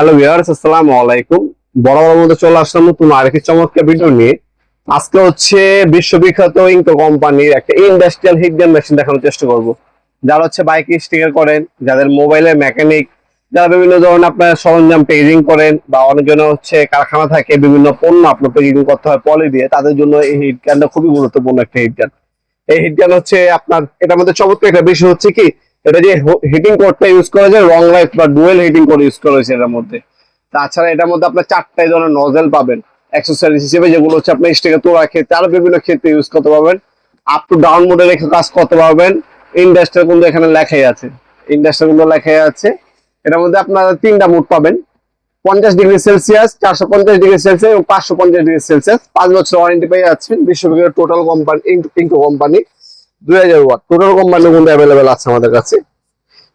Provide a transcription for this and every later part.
Hello viewers, আসসালামু আলাইকুম। বরাবর মতো চলে আসলাম নতুন আরেকটি চমৎকার ভিডিও নিয়ে। আজকে হচ্ছে বিশ্ববিখ্যাত ইনকো কোম্পানির একটা ইন্ডাস্ট্রিয়াল হিট গান মেশিন দেখানোর চেষ্টা করব। যারা হচ্ছে বাইক স্টিকার করেন, যাদের মোবাইলের মেকানিক, যারা বিভিন্ন ধরনের আপনার সরঞ্জাম পেজিং করেন, বা অনেকজনের হচ্ছে কারখানা থাকে বিভিন্ন পণ্য আপনার পেজিং করতে হয় পলি দিয়ে, তাদের জন্য এই হিট গানটা খুবই গুরুত্বপূর্ণ একটা হিট গান। এই হিট গান হচ্ছে আপনার এটার মধ্যে চমৎকার একটা বিষয় হচ্ছে কি, এটা যে হিটিং কোডটা ইউজ করা যায় রং লাইট বা ডুয়েল হিটিং কোড ইউজ করা হয়েছে এটার মধ্যে। তাছাড়া এটার মধ্যে আপনার চারটাই ধরনের নজেল পাবেন অ্যাক্সেসরিজ হিসেবে, যেগুলো হচ্ছে আপনি স্টিকার তোলা ক্ষেত্রে আরো বিভিন্ন ক্ষেত্রে ইউজ করতে পারবেন। আপ টু ডাউন মোডে রেখে কাজ করতে পারবেন। ইন্ডাস্ট্রিয়াল কিন্তু এখানে লেখাই আছে, ইন্ডাস্ট্রিয়াল কিন্তু লেখাই আছে। এটার মধ্যে আপনারা তিনটা মোড পাবেন: 50 ডিগ্রি সেলসিয়াস, 450 ডিগ্রি সেলসিয়াস এবং 550 ডিগ্রি সেলসিয়াস। 5 বছর ওয়ারেন্টি পেয়ে যাচ্ছেন বিশ্ববিখ্যাত total company ইনকো company. 2000 watt total company কিন্তু অ্যাভেলেবেল আছে আমাদের কাছে।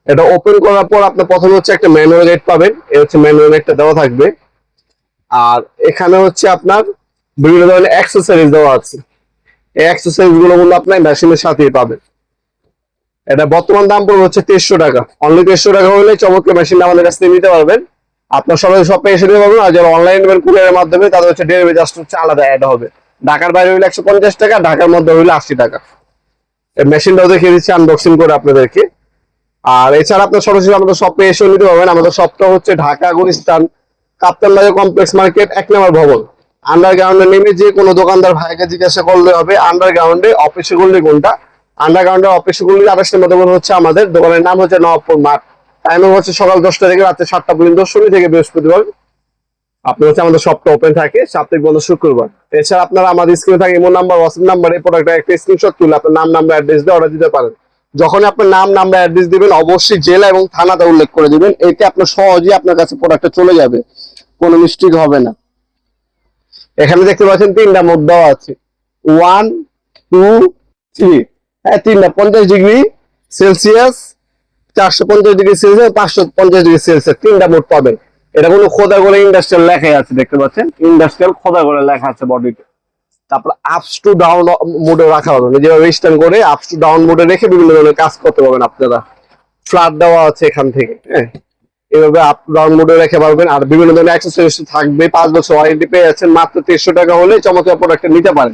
এটা ওপেন করার পর আপনি প্রথমে হচ্ছে একটা ম্যানুয়াল গেট পাবেন, এই হচ্ছে ম্যানুয়াল একটা দেওয়া থাকবে। আর এখানে হচ্ছে আপনার বিভিন্ন ধরনের অ্যাক্সেসরিজ দেওয়া আছে, এই অ্যাক্সেসরিজ গুলো কিন্তু আপনার মেশিনের সাথেই পাবেন। এটা বর্তমান দাম পড়বে হচ্ছে 2300 টাকা। অনলি 2300 টাকা হলে চমৎকার মেশিনটা আমাদের কাছ থেকে নিতে পারবেন। আপনার সবাই শপে এসে নিতে পারবেন। আর যারা অনলাইন নেবেন কুরিয়ারের মাধ্যমে, তাদের হচ্ছে ডেলিভারি চার্জ হচ্ছে আলাদা অ্যাড হবে। ঢাকার বাইরে হইলে 150 টাকা, ঢাকার মধ্যে হইলে 80 টাকা। এই মেশিনটাও দেখিয়ে দিচ্ছি আনবক্সিং করে আপনাদেরকে। আর এছাড়া আপনার সরাসরি আমাদের শপে এসে নিতে পারবেন। আমাদের শপটা হচ্ছে ঢাকা গুলিস্তান কাপ্তান বাজার কমপ্লেক্স মার্কেট 1 নম্বর ভবন। আন্ডারগ্রাউন্ডে নেমে যে কোনো দোকানদার ভাইকে জিজ্ঞাসা করলে হবে আন্ডারগ্রাউন্ডে অফিসে গলি কোনটা। আন্ডারগ্রাউন্ডে অফিসে গলি 28 নম্বর দোকান হচ্ছে আমাদের। দোকানের নাম হচ্ছে নবাবপুর মাঠ। টাইমিং হচ্ছে সকাল 10টা থেকে রাতে 7টা পর্যন্ত, শনি থেকে বৃহস্পতিবার। আপনি হচ্ছে আমাদের শপটা ওপেন থাকে সাপ্তাহিক বন্ধ শুক্রবার। এছাড়া আপনারা আমাদের স্ক্রিনে থাকে ইমো নাম্বার, হোয়াটসঅ্যাপ নাম্বার, এই প্রোডাক্টটা একটা স্ক্রিনশট তুলে আপনার নাম নাম্বার অ্যাড্রেস দিয়ে অর্ডার দিতে পারেন। যখন আপনার নাম নাম্বার অ্যাড্রেস দিবেন অবশ্যই জেলা এবং থানাটা উল্লেখ করে দিবেন। এতে আপনার সহজেই আপনার কাছে প্রোডাক্টটা চলে যাবে, কোনো মিস্টেক হবে না। এখানে দেখতে পাচ্ছেন তিনটা মোড দেওয়া আছে, 1 2 3। হ্যাঁ, তিনটা 50 degree Celsius, 450 degree Celsius, 550 degree Celsius, তিনটা মোড পাবেন। এটা কোনো খোদা করে ইন্ডাস্ট্রিয়াল লেখাই আছে, দেখতে পাচ্ছেন ইন্ডাস্ট্রিয়াল খোদা করে লেখা আছে বডিতে। তারপর আপস টু ডাউন মোডে রাখা হবে, যেভাবে স্ট্যান্ড করে আপস টু ডাউন মোডে রেখে বিভিন্ন ধরনের কাজ করতে পারবেন আপনারা। ফ্ল্যাট দেওয়া আছে এখান থেকে, হ্যাঁ, এইভাবে আপ ডাউন মোডে রেখে পারবেন। আর বিভিন্ন ধরনের অ্যাক্সেসরিজ থাকবে। 5 বছর ওয়ারেন্টি পেয়ে যাচ্ছেন মাত্র 2300 টাকা হলে চমৎকার প্রোডাক্টটা নিতে পারেন।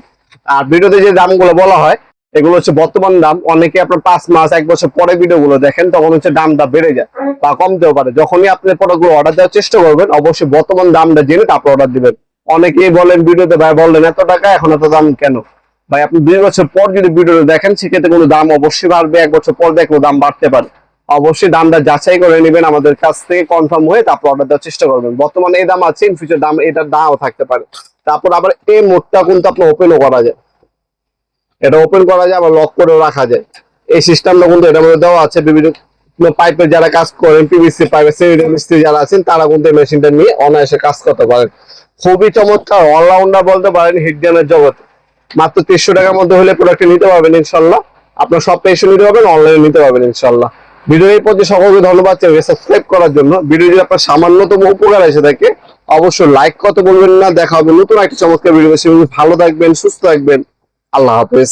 আর ভিডিওতে যে দামগুলো বলা হয় এগুলো হচ্ছে বর্তমান দাম। অনেকে আপনার 5 মাস 1 বছর পরে ভিডিওগুলো দেখেন, তখন হচ্ছে দামটা বেড়ে যায় বা কমতেও পারে। যখনই আপনি প্রোডাক্টগুলো অর্ডার দেওয়ার চেষ্টা করবেন অবশ্যই বর্তমান দামটা জেনে তারপর অর্ডার দিবেন। অনেকেই বলেন ভিডিওতে, ভাই বললেন এত টাকা, এখন এত দাম কেন? ভাই আপনি 2 বছর পর যদি ভিডিওটা দেখেন সেক্ষেত্রে কোনো দাম অবশ্যই বাড়বে, 1 বছর পর দেখলেও দাম বাড়তে পারে। অবশ্যই দামটা যাচাই করে নেবেন আমাদের কাছ থেকে, কনফার্ম হয়ে তারপর অর্ডার দেওয়ার চেষ্টা করবেন। বর্তমানে এই দাম আছে, ইন ফিউচার দাম এটার নাও থাকতে পারে। তারপর আবার এই মোডটা কিন্তু আপনার ওপেনও করা যায়, এটা ওপেন করা যায় আবার লক করেও রাখা যায়। এই সিস্টেমটা কিন্তু এটার মধ্যে দেওয়া আছে। বিভিন্ন পাইপের যারা কাজ করেন, পিভিসি পাইপের সেমিডিয়াম মিস্ত্রি যারা আছেন, তারা কিন্তু এই মেশিনটা নিয়ে অনায়াসে কাজ করতে পারেন। খুবই চমৎকার অলরাউন্ডার বলতে পারেন হিট গানের জগতে। মাত্র 300 টাকার মধ্যে হলে প্রোডাক্টটা নিতে পারবেন ইনশাল্লাহ। আপনার শপে এসে নিতে পারবেন, অনলাইনে নিতে পারবেন ইনশাল্লাহ। ভিডিওর প্রতি সকলকে ধন্যবাদ, সাবস্ক্রাইব করার জন্য। ভিডিও যদি আপনার সামান্যতম উপকার এসে থাকে অবশ্যই লাইক করতে বলবেন না। দেখা হবে নতুন একটা চমৎকার ভিডিও। ভালো থাকবেন, সুস্থ থাকবেন, আল্লাহ হাফেজ।